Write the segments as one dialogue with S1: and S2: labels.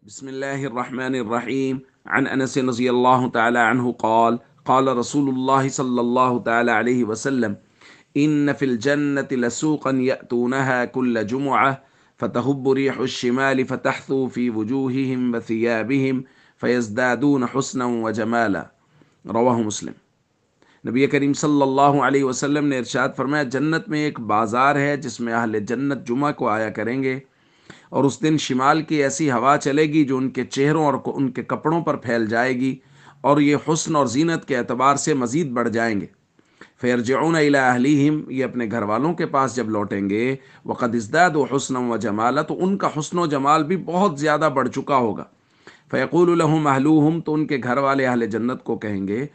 S1: بسم الله الرحمن الرحيم عن أنس رضي الله تعالى عنه قال قال رسول الله صلى الله تعالى عليه وسلم إن في الجنة لسوقا يأتونها كل جمعة فتهب ريح الشمال فتحثو في وجوههم وثيابهم فيزدادون حسنا وجمالا رواه مسلم۔ نبی کریم صلی اللہ علیہ وسلم نے ارشاد فرمایا، جنت میں ایک بازار ہے جس میں اہل جنت جمعہ کو آیا کریں گے، اور اس دن شمال کی ایسی ہوا چلے گی جو ان کے چہروں اور ان کے کپڑوں پر پھیل جائے گی، اور یہ حسن اور زینت کے اعتبار سے مزید بڑھ جائیں گے۔ فیرجعون الی اہلیہم، یہ اپنے گھر والوں کے پاس جب لوٹیں گے، وقد ازدادوا حسنا و جمالا، تو ان کا حسن و جمال بھی بہت زیادہ بڑھ چکا ہوگا۔ فیقول لہم اہلوہم، تو ان کے گھر والے اہل جنت کو کہیں گے،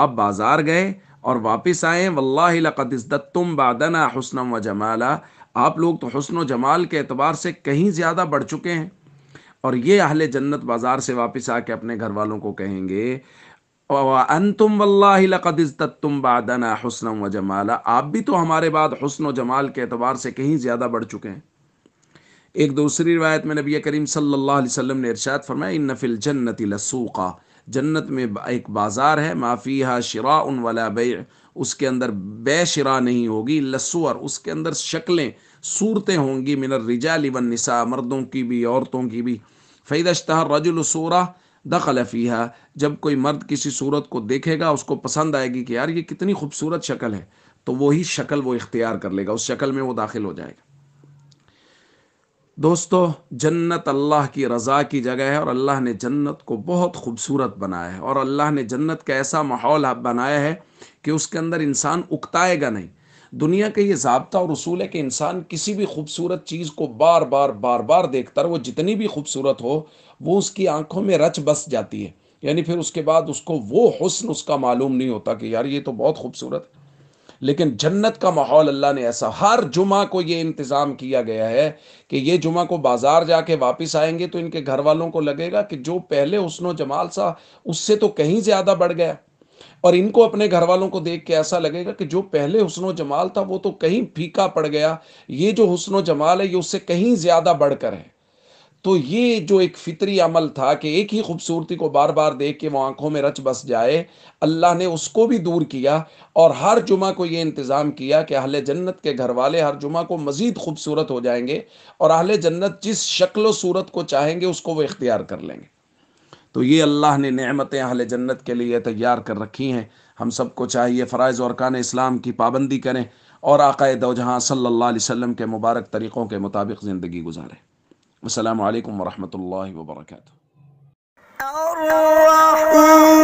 S1: آپ بازار گئے اور واپس آئے، واللہ لقد ازددتم بعدنا حسنا و جمالا، آپ لوگ تو حسن و جمال کے اعتبار سے کہیں زیادہ بڑھ چکے ہیں۔ اور یہ اہل جنت بازار سے واپس آ کے اپنے گھر والوں کو کہیں گے، وَأَنْتُمْ وَاللَّهِ لَقَدْ ازْدَدْتُمْ بَعْدَنَا حُسْنًا وَجَمَالًا، آپ بھی تو ہمارے بعد حسن و جمال کے اعتبار سے کہیں زیادہ بڑھ چکے ہیں۔ ایک دوسری روایت میں نبی کریم صلی اللہ علیہ وسلم نے ارشاد فرمایا، ان فی الجنت لسوقا، جنت میں ایک بازار ہے، ما فیہا شراء ولا بیع، اس کے اندر بے شراء نہیں ہوگی، لسور، اس کے اندر شکلیں صورتیں ہوں گی، من الرجال والنساء، مردوں کی بھی عورتوں کی بھی۔ فاذا اشتہى الرجل صورہ دخل فیہا، جب کوئی مرد کسی صورت کو دیکھے گا، اس کو پسند آئے گی کہ یار یہ کتنی خوبصورت شکل ہے، تو وہی شکل وہ اختیار کر لے گا، اس شکل میں وہ داخل ہو جائے گا۔ دوستو، جنت اللہ کی رضا کی جگہ ہے، اور اللہ نے جنت کو بہت خوبصورت بنایا ہے، اور اللہ نے جنت کا ایسا ماحول بنایا ہے کہ اس کے اندر انسان اکتائے گا نہیں۔ دنیا کا یہ ضابطہ اور اصول ہے کہ انسان کسی بھی خوبصورت چیز کو بار بار بار بار دیکھتا ہے، وہ جتنی بھی خوبصورت ہو وہ اس کی آنکھوں میں رچ بس جاتی ہے، یعنی پھر اس کے بعد اس کو وہ حسن اس کا معلوم نہیں ہوتا کہ یار یہ تو بہت خوبصورت ہے۔ لیکن جنت کا ماحول اللہ نے ایسا، ہر جمعہ کو یہ انتظام کیا گیا ہے کہ یہ جمعہ کو بازار جا کے واپس آئیں گے تو ان کے گھر والوں کو لگے گا کہ جو پہلے حسن و جمال تھا اس سے تو کہیں زیادہ بڑھ گیا، اور ان کو اپنے گھر والوں کو دیکھ کے ایسا لگے گا کہ جو پہلے حسن و جمال تھا وہ تو کہیں پھیکا پڑ گیا، یہ جو حسن و جمال ہے یہ اس سے کہیں زیادہ بڑھ کر ہے۔ تو یہ جو ایک فطری عمل تھا کہ ایک ہی خوبصورتی کو بار بار دیکھ کے وہ آنکھوں میں رچ بس جائے، اللہ نے اس کو بھی دور کیا، اور ہر جمعہ کو یہ انتظام کیا کہ اہل جنت کے گھر والے ہر جمعہ کو مزید خوبصورت ہو جائیں گے، اور اہل جنت جس شکل و صورت کو چاہیں گے اس کو وہ اختیار کر لیں گے۔ تو یہ اللہ نے نعمتیں اہل جنت کے لیے تیار کر رکھی ہیں۔ ہم سب کو چاہیے فرائض اور ارکان اسلام کی پابندی کریں، اور آقا دو جہاں صلی اللہ علیہ وسلم کے مبارک طریقوں کے مطابق زندگی گزاریں۔ السلام علیکم ورحمۃ اللہ وبرکاتہ۔
S2: الرحمن